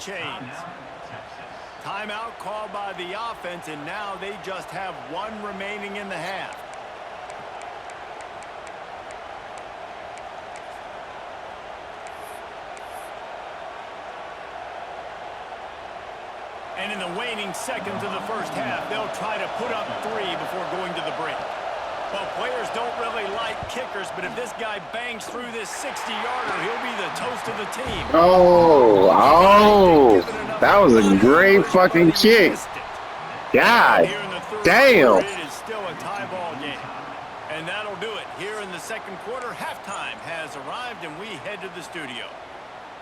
chains. Timeout called by the offense, and now they just have one remaining in the half. And in the waning seconds of the first half, they'll try to put up 3 before going to the break. Well, players don't really like kickers, but if this guy bangs through this 60-yarder, he'll be the toast of the team. Oh, that was a great fucking kick. God damn. It is still a tie ball game. And that'll do it. Here in the second quarter, halftime has arrived, and we head to the studio.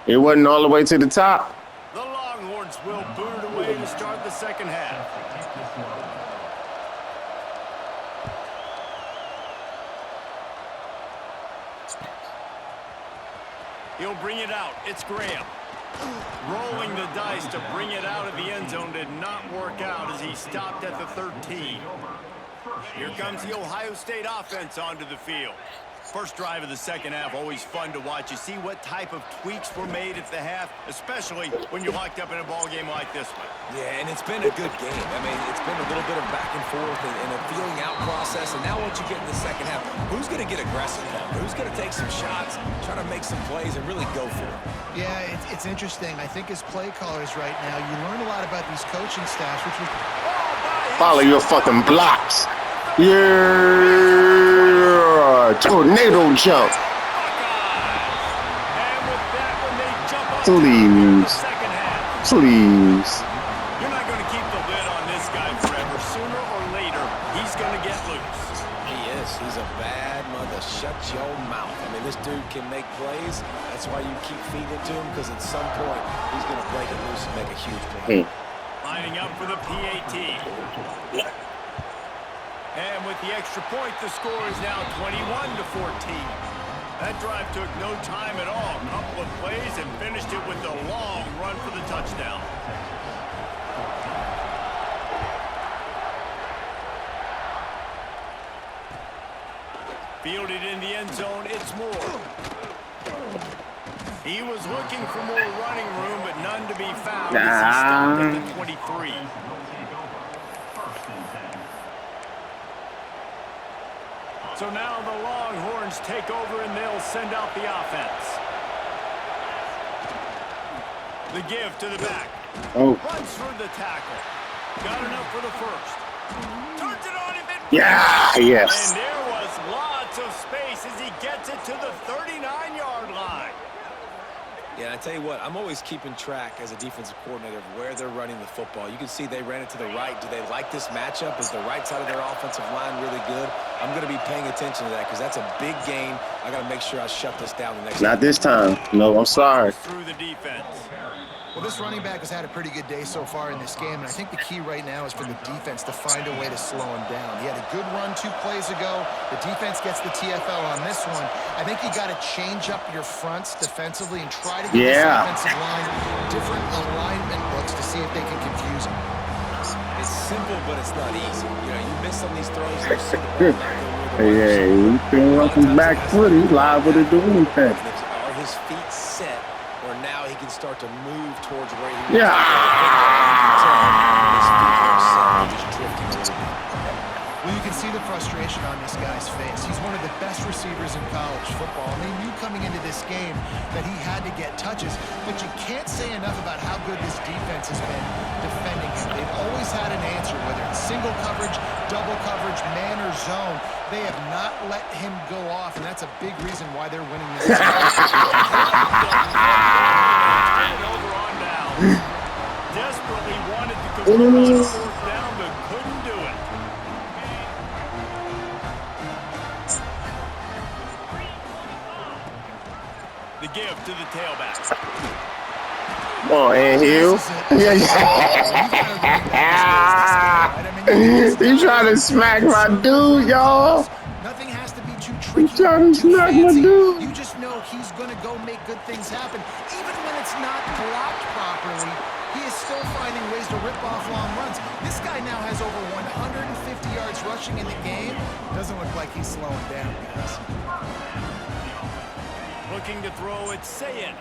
It wasn't all the way to the top. The Longhorns will boot it away to start the second half. He'll bring it out. It's Graham. Rolling the dice to bring it out of the end zone did not work out as he stopped at the 13. Here comes the Ohio State offense onto the field. First drive of the second half, always fun to watch. You see what type of tweaks were made at the half, especially when you're locked up in a ball game like this one. Yeah, and it's been a good game. I mean, it's been a little bit of back and forth and a feeling out process. And now once you get in the second half, who's going to get aggressive? Who's going to take some shots, try to make some plays, and really go for it? Yeah, it's interesting. I think as play callers right now, you learn a lot about these coaching staffs, which was... Follow your fucking blocks. Yeah, tornado jump. Please. Please. You're not going to keep the lid on this guy forever. Sooner or later, he's going to get loose. He is. He's a bad mother. Shut your mouth. I mean, this dude can make plays. That's why you keep feeding it to him, because at some point, he's going to break it loose and make a huge play. Lining up for the PAT. And with the extra point, the score is now 21-14. That drive took no time at all. A couple of plays and finished it with a long run for the touchdown. Fielded in the end zone, it's Moore. He was looking for more running room, but none to be found as he stopped at the 23. So now the Longhorns take over and they'll send out the offense. The give to the back. Runs through the tackle. Got enough for the first. Turns it on him. Yes. And there was lots of space as he gets it to the 39-yard line. Yeah, I tell you what, I'm always keeping track as a defensive coordinator of where they're running the football. You can see they ran it to the right. Do they like this matchup? Is the right side of their offensive line really good? I'm going to be paying attention to that because that's a big game. I got to make sure I shut this down the next Not this time. No, I'm sorry. Through the defense. Well, this running back has had a pretty good day so far in this game, and I think the key right now is for the defense to find a way to slow him down. He had a good run 2 plays ago. The defense gets the TFL on this one. I think you got to change up your fronts defensively and try to get this offensive line different alignment looks to see if they can confuse him. It's simple, but it's not easy. You know, you miss some of these throws, you see the ball not go Hey, he can run his back foot. He's liable to do anything. Are his feet set, or now he can start to move towards where he Yeah. His feet are set, just drifting a little bit. Well, you can see the frustration on this guy's face. He's one of the best receivers in college football, and they knew coming into this game that he had to get touches, but you can't say enough about how good this defense has been defending him. They've always had an answer, whether it's single coverage, double coverage, man or zone. They have not let him go off, and that's a big reason why they're winning this game. Over on down. Desperately wanted to convert on a fourth down, but couldn't do it. The give to the tailback. Come on, and Hill. He's trying to smack my dude, y'all. Nothing has to be too tricky. He's trying to smack my dude. You just know he's going to go make good things happen. Even when it's not blocked properly, he is still finding ways to rip off long runs. This guy now has over 150 yards rushing in the game. Doesn't look like he's slowing down, guys. Looking to throw it, Sayin.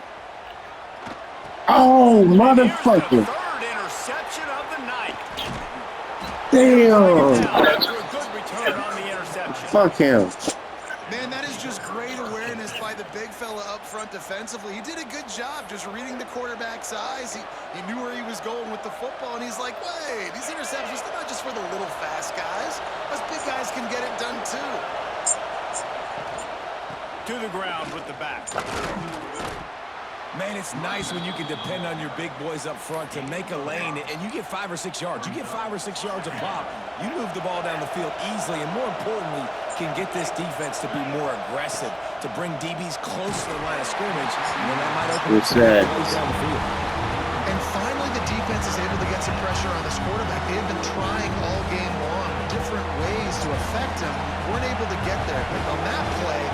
Oh, And here's the motherfucker. third interception of the night. Damn. After a good return on the interception. Fuck him. Man, that is just great awareness by the big fella up front defensively. He did a good job just reading the quarterback's eyes. He knew where he was going with the football, and he's like, wait, these interceptions, they're not just for the little fast guys. Us big guys can get it done too. To the ground with the back. Man, it's nice when you can depend on your big boys up front to make a lane, and you get 5 or 6 yards. You get 5 or 6 yards a pop. You move the ball down the field easily, and more importantly, can get this defense to be more aggressive, to bring DBs close to the line of scrimmage, and then that might open up some plays down the field. And finally, the defense is able to get some pressure on this quarterback. They have been trying all game long different ways to affect him. Weren't able to get there, but on that play,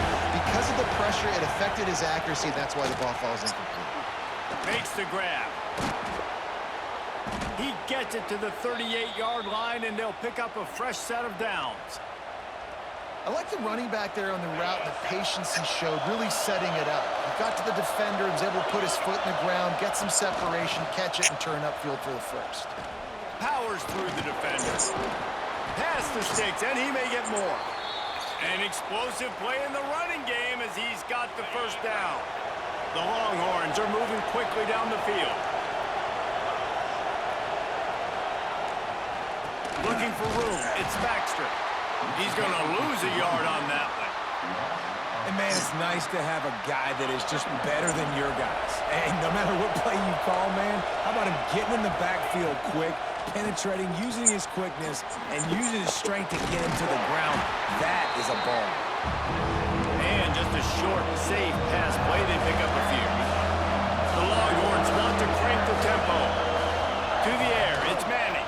because of the pressure, it affected his accuracy, and that's why the ball falls incomplete. Makes the grab. He gets it to the 38-yard line, and they'll pick up a fresh set of downs. I like the running back there on the route and the patience he showed, really setting it up. He got to the defender and was able to put his foot in the ground, get some separation, catch it, and turn upfield for the first. Powers through the defender. Pass the sticks, and he may get more. An explosive play in the running game as he's got the first down. The Longhorns are moving quickly down the field. Looking for room. It's Baxter. He's going to lose a yard on that one. And, man, it's nice to have a guy that is just better than your guys. And no matter what play you call, man, how about him getting in the backfield quick, penetrating, using his quickness, and using his strength to get him to the ground. That is a ball. And just a short, safe pass play. They pick up a few. The Longhorns want to crank the tempo. To the air, it's Manning.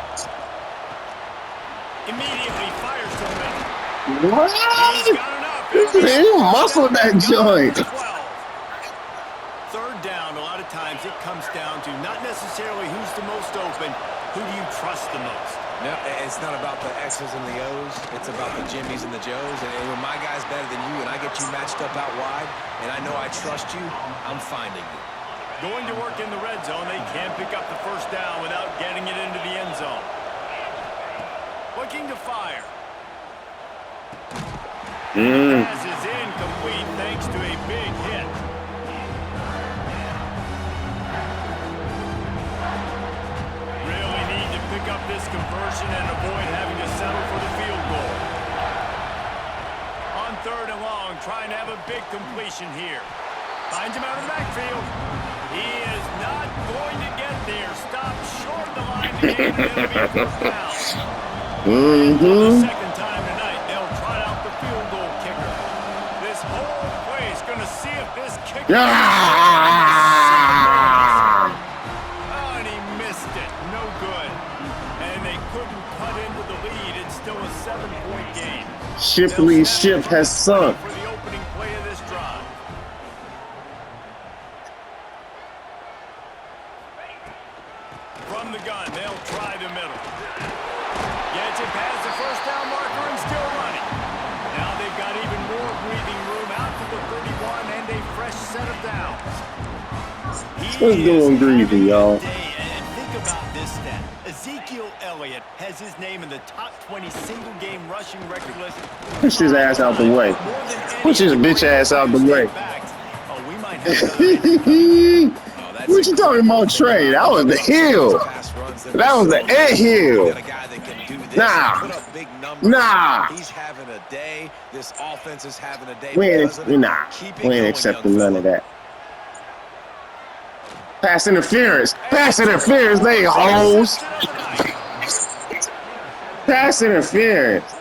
Immediately fires to the middle. What? He's got enough. He muscled that joint. Third down, a lot of times it comes down to not necessarily who's the most open, who do you trust the most? No, it's not about the X's and the O's. It's about the Jimmys and the Joes. And when my guy's better than you and I get you matched up out wide and I know I trust you, I'm finding you. Going to work in the red zone, they can't pick up the first down without getting it into the end zone. Looking to fire. Pass is incomplete thanks to a big hit. Really need to pick up this conversion and avoid having to settle for the field goal. On third and long, trying to have a big completion here. Finds him out of the backfield. He is not going to get there. Stop short of the line to gain, and it'll be a first down. For the second time tonight, they'll try out the field goal kicker. This whole play is going to see if this kicker... Oh, and he missed it. No good. And they couldn't cut into the lead. It's still a 7-point game. Shipley's ship has sunk. For the opening play of this drive. From the gun, they'll try the middle. Gets it past the first down marker and still running. Now they've got even more breathing room out to the 31 and a fresh set of downs. What's going greasy, y'all? And think about this stat. Ezekiel Elliott has his name in the top 20 single-game rushing record list. Push his ass out the way. Push his bitch ass out the way. Oh, we might have What you talking about, Trey? That was the hill. That was the ant hill. Nah. Nah. He's having a day. This offense is having a day. We ain't accepting none of that. Pass interference. Pass interference, they hoes. Pass interference.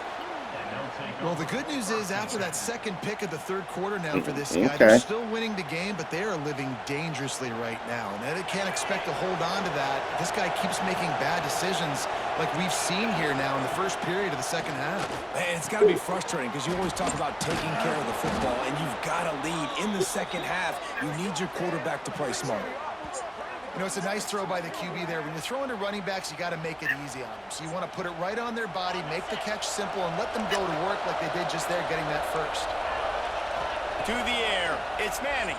Well, the good news is after that second pick of the third quarter now for this guy, they're still winning the game, but they are living dangerously right now. And they can't expect to hold on to that. This guy keeps making bad decisions like we've seen here now in the first period of the second half. And it's got to be frustrating because you always talk about taking care of the football, and you've got to lead in the second half. You need your quarterback to play smart. You know, it's a nice throw by the QB there. When you're throwing to running backs, you got to make it easy on them. So you want to put it right on their body, make the catch simple, and let them go to work like they did just there, getting that first. To the air, it's Manning.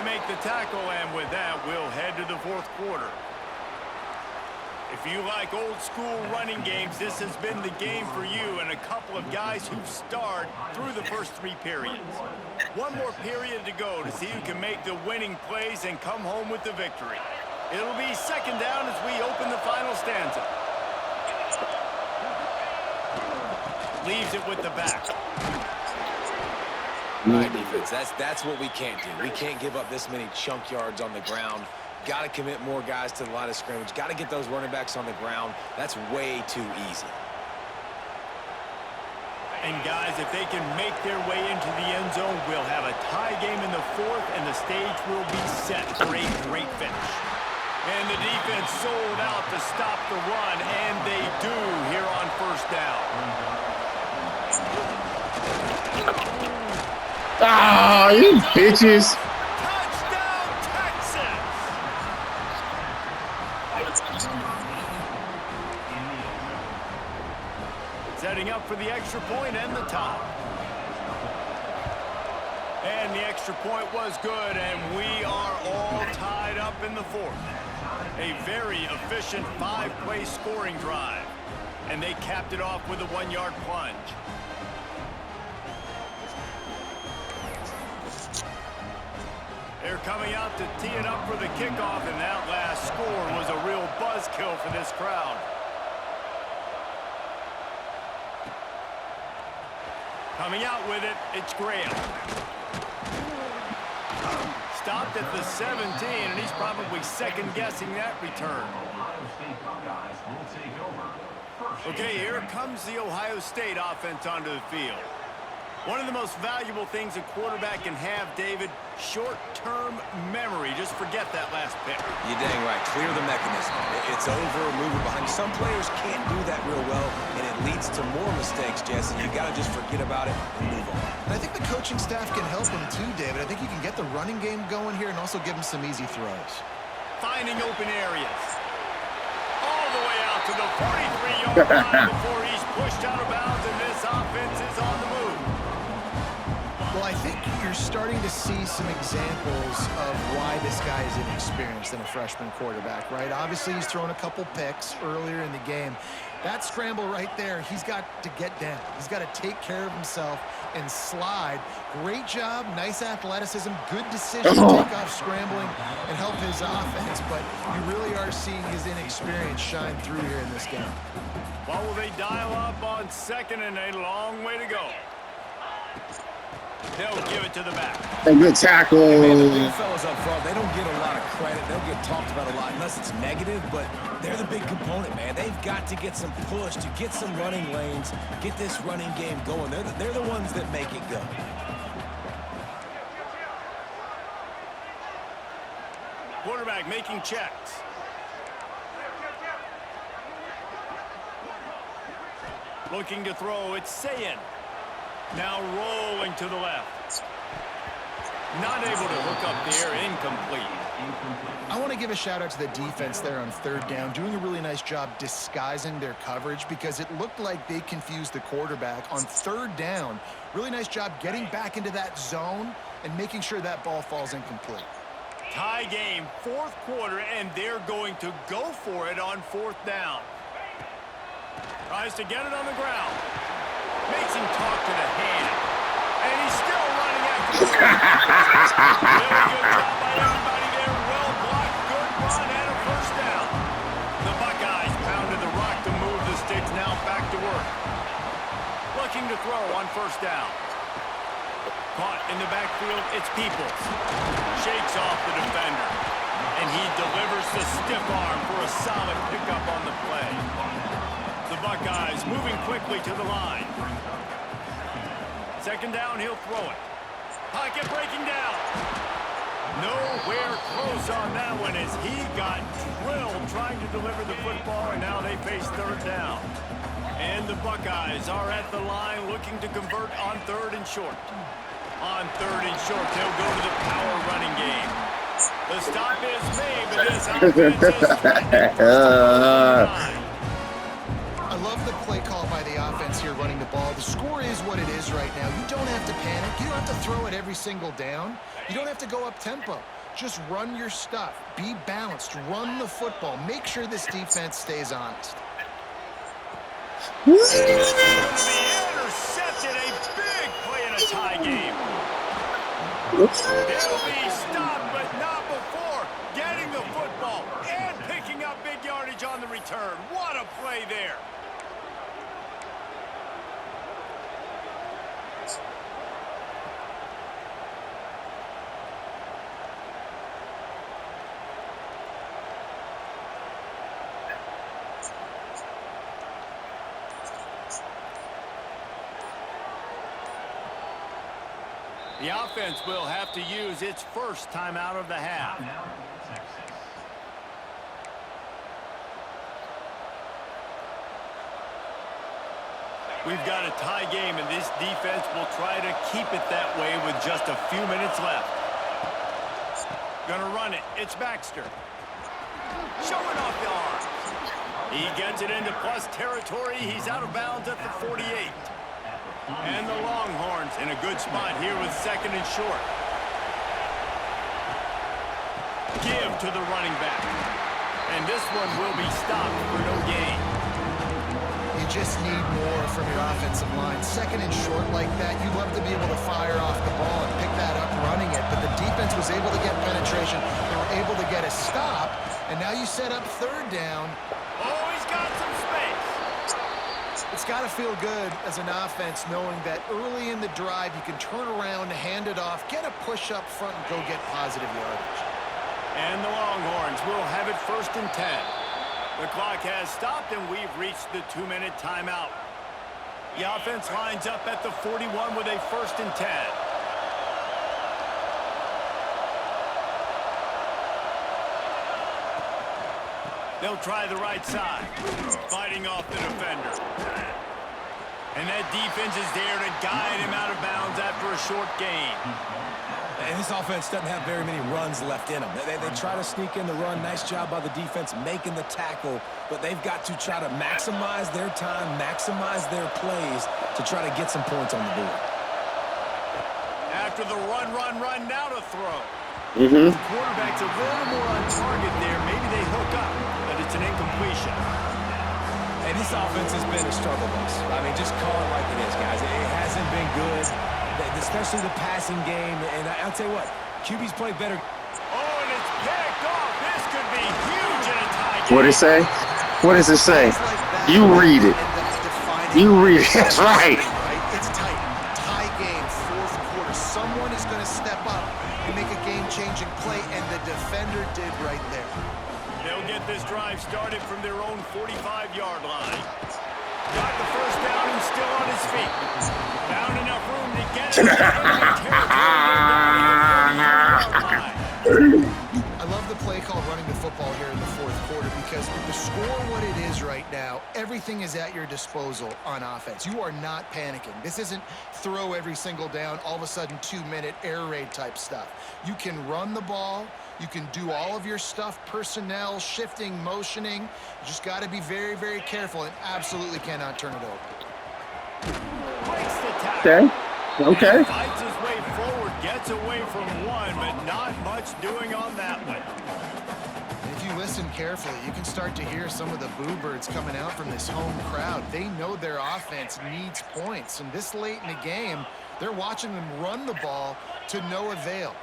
make the tackle, and with that, we'll head to the fourth quarter. If you like old-school running games, this has been the game for you and a couple of guys who've starred through the first 3 periods. One more period to go to see who can make the winning plays and come home with the victory. It'll be second down as we open the final stanza. Leaves it with the back. All right, defense, that's what we can't do. We can't give up this many chunk yards on the ground. Got to commit more guys to the line of scrimmage. Got to get those running backs on the ground. That's way too easy. And guys, if they can make their way into the end zone, we'll have a tie game in the fourth, and the stage will be set for a great finish. And the defense sold out to stop the run, and they do here on first down. Ah, you bitches. Touchdown, Texas! Setting up for the extra point and the tie. And the extra point was good, and we are all tied up in the fourth. A very efficient 5-play scoring drive. And they capped it off with a 1-yard plunge. They're coming out to tee it up for the kickoff, and that last score was a real buzzkill for this crowd. Coming out with it, it's Graham. Stopped at the 17, and he's probably second-guessing that return. Okay, here comes the Ohio State offense onto the field. One of the most valuable things a quarterback can have, David, short-term memory. Just forget that last pick. You're dang right. Clear the mechanism. It's over, move it behind. Some players can't do that real well, and it leads to more mistakes, Jesse. You got to just forget about it and move on. And I think the coaching staff can help him too, David. I think you can get the running game going here and also give him some easy throws. Finding open areas. All the way out to the 43-yard line before he's pushed out of bounds, and this offense is on the move. Well, I think you're starting to see some examples of why this guy is inexperienced than a freshman quarterback, right? Obviously, he's thrown a couple picks earlier in the game. That scramble right there, he's got to get down. He's got to take care of himself and slide. Great job, nice athleticism, good decision to take off scrambling and help his offense, but you really are seeing his inexperience shine through here in this game. Well, will they dial up on second and a long way to go? They'll give it to the back. A good tackle. Man, the big fellas up front, they don't get a lot of credit. They'll get talked about a lot unless it's negative, but they're the big component, man. They've got to get some push, to get some running lanes, get this running game going. They're the ones that make it go. Quarterback making checks. Looking to throw, it's Sayin. Now rolling to the left. Not able to hook up there, incomplete. I want to give a shout out to the defense there on third down, doing a really nice job disguising their coverage because it looked like they confused the quarterback on third down. Really nice job getting back into that zone and making sure that ball falls incomplete. Tie game, fourth quarter, and they're going to go for it on fourth down. Tries to get it on the ground. Makes him talk to the hand. And he's still running after the really good job by everybody there. Well blocked, good run, and a first down. The Buckeyes pounded the rock to move the sticks. Now back to work. Looking to throw on first down. Caught in the backfield, it's Peoples. Shakes off the defender. And he delivers the stiff arm for a solid pickup on the play. The Buckeyes moving quickly to the line. Second down, he'll throw it. Pocket breaking down. Nowhere close on that one as he got drilled trying to deliver the football, and now they face third down. And the Buckeyes are at the line looking to convert on third and short. On third and short, they'll go to the power running game. The stop is made, but this offense is threatening. I love the play call by the offense here running the ball The score is what it is right now. You don't have to panic. You don't have to throw it every single down. You don't have to go up tempo. Just run your stuff. Be balanced. Run the football. Make sure this defense stays honest. This is going to be intercepted. A big play in a tie game. It'll be stopped, but not before getting the football and picking up big yardage on the return. What a play there. The offense will have to use its first timeout of the half. We've got a tie game, and this defense will try to keep it that way with just a few minutes left. Gonna run it. It's Baxter. Showing off the arms. He gets it into plus territory. He's out of bounds at the 48. And the Longhorns in a good spot here with second and short. Give to the running back. And this one will be stopped for no gain. You just need more from your offensive line. Second and short like that, you'd love to be able to fire off the ball and pick that up running it. But the defense was able to get penetration. They were able to get a stop. And now you set up third down. Oh, he's got some space. It's got to feel good as an offense knowing that early in the drive you can turn around, hand it off, get a push up front, and go get positive yardage. And the Longhorns will have it first and 10. The clock has stopped, and we've reached the 2-minute timeout. The offense lines up at the 41 with a first and 10. They'll try the right side, fighting off the defender. And that defense is there to guide him out of bounds after a short gain. And this offense doesn't have very many runs left in them. They try to sneak in the run. Nice job by the defense making the tackle. But they've got to try to maximize their time, maximize their plays to try to get some points on the board. After the run, now to throw. The quarterback's a little more on target there. Maybe they hook up, but it's an incompletion. And this offense has been a struggle bus. I mean, just call it like it is, guys. It hasn't been good, especially the passing game. And I'll tell you what, QB's play better. Oh, and it's picked off. This could be huge in a tie game. What did it say? What does it say? You read it. You read it. That's right. It's tight. Tie game, fourth quarter. Someone is going to step up and make a game-changing play, and the defender did right there. They'll get this drive started from their own 45-yard line. Got the first down and still on his feet. Found enough room to get it. I love the play called running the football here in the fourth quarter because with the score what it is right now, everything is at your disposal on offense. You are not panicking. This isn't throw every single down, all of a sudden 2-minute air raid type stuff. You can run the ball. You can do all of your stuff, personnel, shifting, motioning. You just got to be very, very careful and absolutely cannot turn it over. Breaks the tackle. Okay. Fights his way forward, gets away from one, but not much doing on that one. If you listen carefully, you can start to hear some of the boo birds coming out from this home crowd. They know their offense needs points, and this late in the game, they're watching them run the ball to no avail.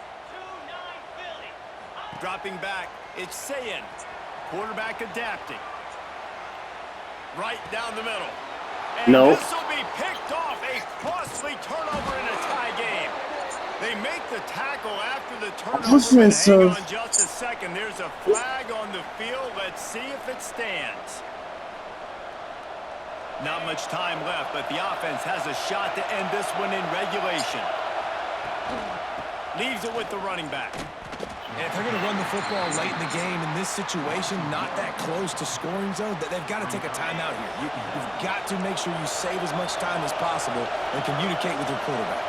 Dropping back, it's Sayin. Quarterback adapting. Right down the middle. And No. this will be picked off. A costly turnover in a tie game. They make the tackle after the turnover. But hang on just a second. There's a flag on the field. Let's see if it stands. Not much time left, but the offense has a shot to end this one in regulation. Leaves it with the running back. And if they're going to run the football late in the game in this situation, not that close to scoring zone, they've got to take a timeout here. You've got to make sure you save as much time as possible and communicate with your quarterback.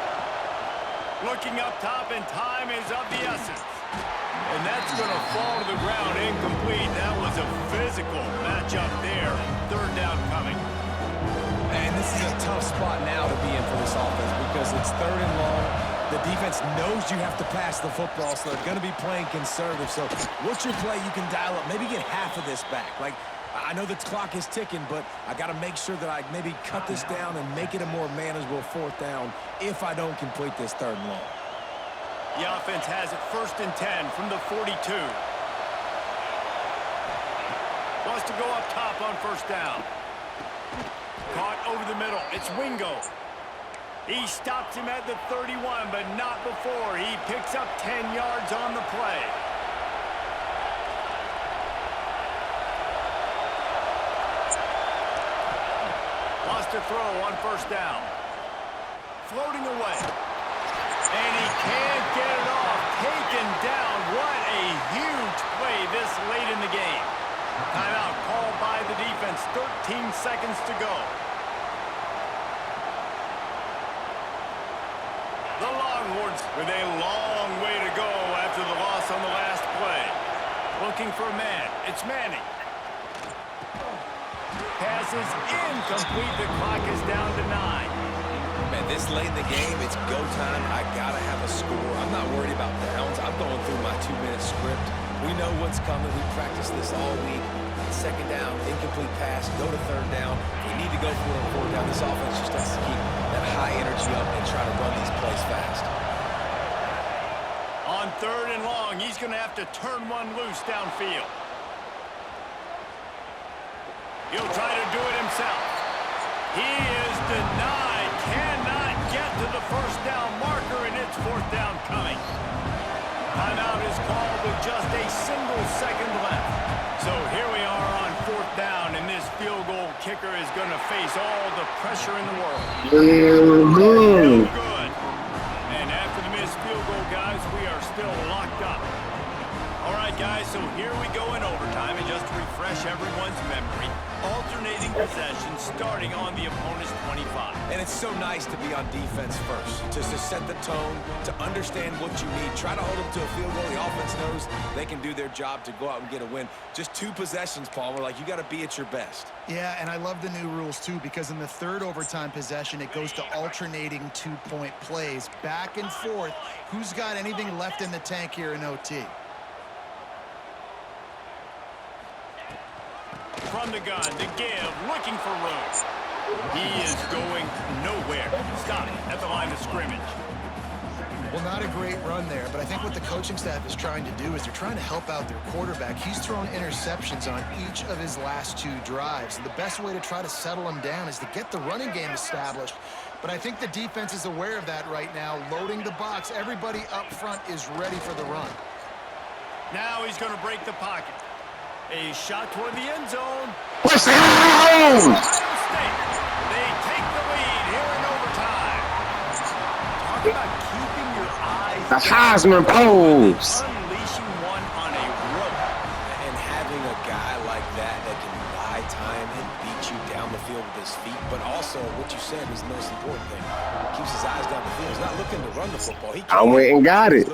Looking up top, and time is of the essence. And that's going to fall to the ground incomplete. That was a physical matchup there. Third down coming. And This is a tough spot now to be in for this offense because it's 3rd and long. The defense knows you have to pass the football, so they're going to be playing conservative. So what's your play you can dial up? Maybe get half of this back. Like, I know the clock is ticking, but I got to make sure that I maybe cut this down and make it a more manageable 4th down if I don't complete this 3rd and long. The offense has it 1st and 10 from the 42. Wants to go up top on 1st down. Caught over the middle. It's Wingo. He stops him at the 31, but not before. He picks up 10 yards on the play. Lost a throw on 1st down. Floating away. And he can't get it off. Taken down. What a huge play this late in the game. Timeout called by the defense. 13 seconds to go. The Longhorns with a long way to go after the loss on the last play. Looking for a man. It's Manning. Pass is incomplete. The clock is down to 9. Man, this late in the game, it's go time. I got to have a score. I'm not worried about downs. I'm going through my 2-minute script. We know what's coming. We practiced this all week. 2nd down, incomplete pass, go to 3rd down. We need to go for it on 4th down. This offense just has to keep that high energy up and try to run these plays fast. On 3rd and long, he's going to have to turn one loose downfield. He'll try to do it himself. He is denied. Cannot get to the 1st down marker, and it's 4th down coming. Timeout is called with just a single second left. So here we are on 4th down, and this field goal kicker is going to face all the pressure in the world. No good. And after the missed field goal, guys, we are still locked up. All right, guys, so here we go in overtime, and just to refresh everyone's memory, alternating possession starting on the opponent's 25. And it's so nice to be on defense first, to set the tone, to understand what you need. Try to hold them to a field goal. The offense knows they can do their job to go out and get a win. Just 2 possessions, Palmer. Like, you got to be at your best. Yeah, and I love the new rules, too, because in the 3rd overtime possession, it goes to alternating 2-point plays. Back and forth. Who's got anything left in the tank here in OT? From the gun to give, looking for room. He is going nowhere. Stop at the line of scrimmage. Well, not a great run there, but I think what the coaching staff is trying to do is they're trying to help out their quarterback. He's thrown interceptions on each of his last 2 drives. And the best way to try to settle him down is to get the running game established. But I think the defense is aware of that right now, loading the box. Everybody up front is ready for the run. Now he's going to break the pocket. A shot toward the end zone. What's Ohio State. They take the lead here in overtime. Talk about keeping your eyes. The Heisman pose. Unleashing one on a rope. And having a guy like that can buy time and beat you down the field with his feet, but also what you said is the most important thing. Keeps his eyes down the field. He's not looking to run the football. I went and got it.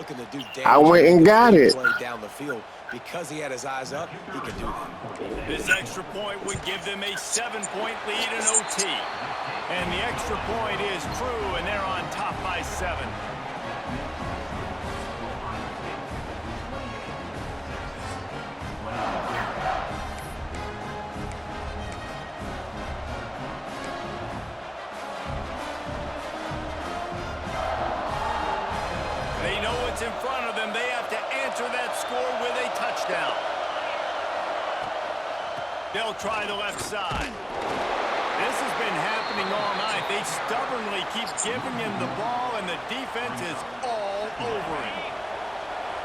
I went and got it. Play down the field. Because he had his eyes up, he could do that. This extra point would give them a 7-point lead in OT. And the extra point is true, and they're on top by 7. They know what's in front of them. They have to answer that score with a touchdown. They'll try the left side. This has been happening all night. They stubbornly keep giving him the ball, and the defense is all over him.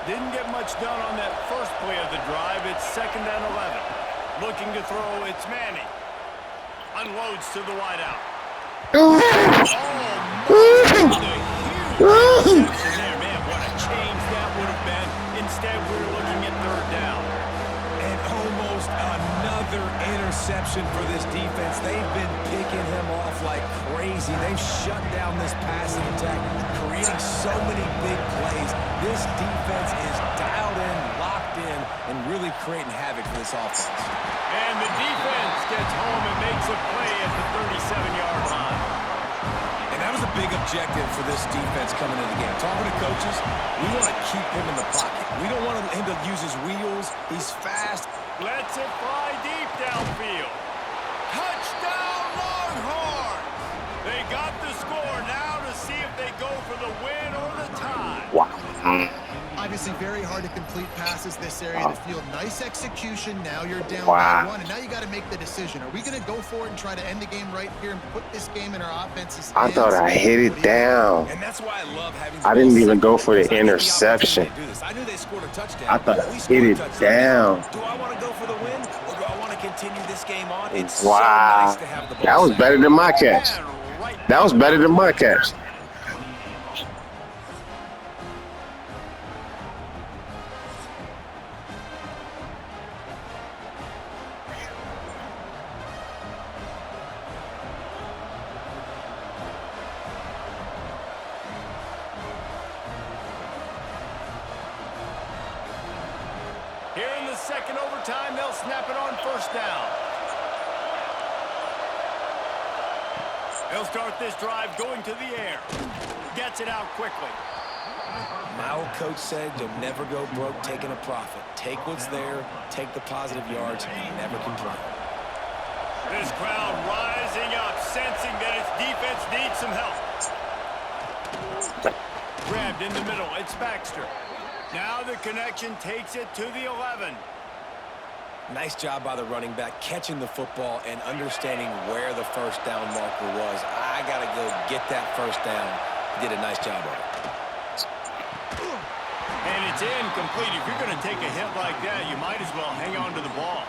Didn't get much done on that first play of the drive. It's 2nd and 11. Looking to throw, it's Manning. Unloads to the wideout. Oh, there, man, what a change that would have been. Instead, we're looking at 3rd down. And almost another interception for this defense. They've been picking him off like crazy. They've shut down this passing attack, creating so many big plays. This defense is dialed in, locked in, and really creating havoc for this offense. And the defense gets home and makes a play at the 37-yard line. And that was a big objective for this defense coming into the game. Talking to coaches, we want to keep him in the pocket. We don't want him to use his wheels. He's fast. Lets it fly deep downfield. Touchdown, Longhorns! They got the score now to see if they go for the win or the tie. Wow. Obviously very hard to complete passes this area of the field. Nice execution. Now you're down Wow. by 1, and now you got to make the decision. Are we going to go for it and try to end the game right here and put this game in our offense's hands? I thought I hit it down. And that's why I love having I didn't even go for the interception. I knew they scored a touchdown. I thought I hit it down. Do I want to go for the win, or do I want to continue this game on? It's so Wow. nice to have the ball. That was safe. better than my catch. That was better than my catch. Here in the second overtime, they'll snap it on first down. They'll start this drive going to the air. Gets it out quickly. My old coach said you'll never go broke taking a profit. Take what's there, take the positive yards, and never complain. This crowd rising up, sensing that its defense needs some help. Grabbed in the middle, it's Baxter. Now the connection takes it to the 11. Nice job by the running back, catching the football and understanding where the first down marker was. I got to go get that first down. He did a nice job of it. And it's incomplete. If you're going to take a hit like that, you might as well hang on to the ball.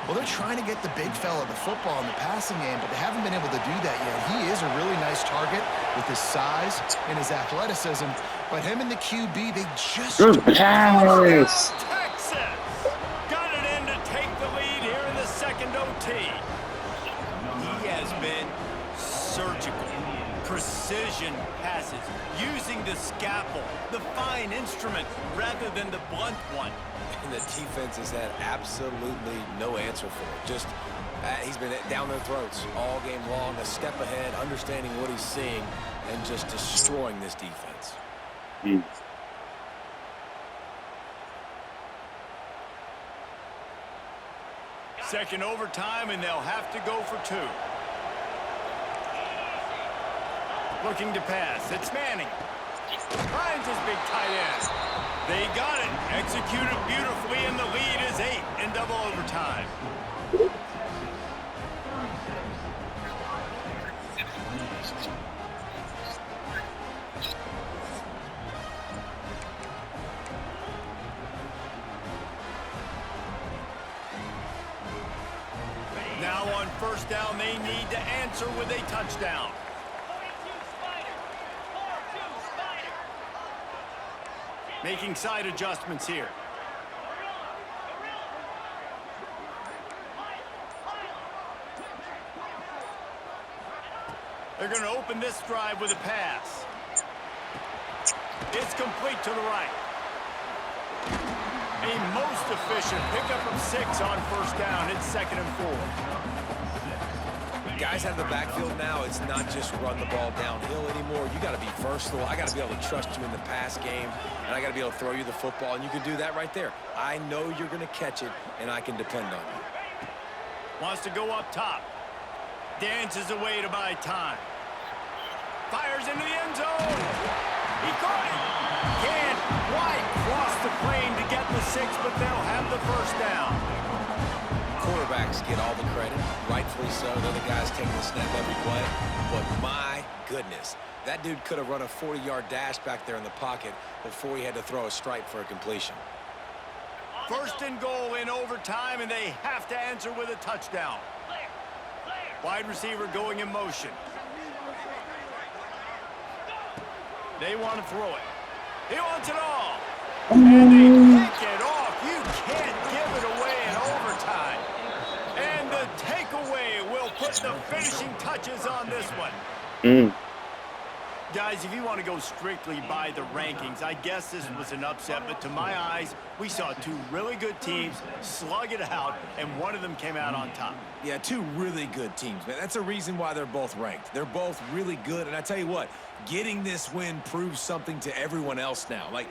Well, they're trying to get the big fella the football in the passing game, but they haven't been able to do that yet. He is a really nice target with his size and his athleticism, but him and the QB, they just... Good pass. Texas got it in to take the lead here in the second OT. He has been surgical. Precision passes, using the scalpel, the fine instrument, rather than the blunt one. And the defense has had absolutely no answer for it. Just, he's been down their throats all game long, a step ahead, understanding what he's seeing, and just destroying this defense. Second overtime, and they'll have to go for 2. Looking to pass. It's Manning. Finds his big tight end. They got it. Executed beautifully, and the lead is 8 in double overtime. Now on first down, they need to answer with a touchdown. Making side adjustments here. They're going to open this drive with a pass. It's complete to the right. A most efficient pickup of 6 on first down. It's 2nd and 4. Guys out of the backfield now, it's not just run the ball downhill anymore. You got to be versatile. I got to be able to trust you in the pass game, and I got to be able to throw you the football, and you can do that right there. I know you're going to catch it, and I can depend on you. Wants to go up top. Dances away to buy time. Fires into the end zone. He caught it. Can't quite cross the plane to get the 6, but they'll have the first down. Quarterbacks get all the credit, rightfully so. They're the guys taking the snap every play. But my goodness, that dude could have run a 40-yard dash back there in the pocket before he had to throw a stripe for a completion. First and goal in overtime, and they have to answer with a touchdown. Wide receiver going in motion. They want to throw it. He wants it all. And they pick it off. You can't give it away in overtime. And the takeaway will put the finishing touches on this one. Guys, if you want to go strictly by the rankings, I guess this was an upset, but to my eyes, we saw two really good teams slug it out, and one of them came out on top. Yeah, two really good teams, man. That's a reason why they're both ranked. They're both really good, and I tell you what, getting this win proves something to everyone else now. Like,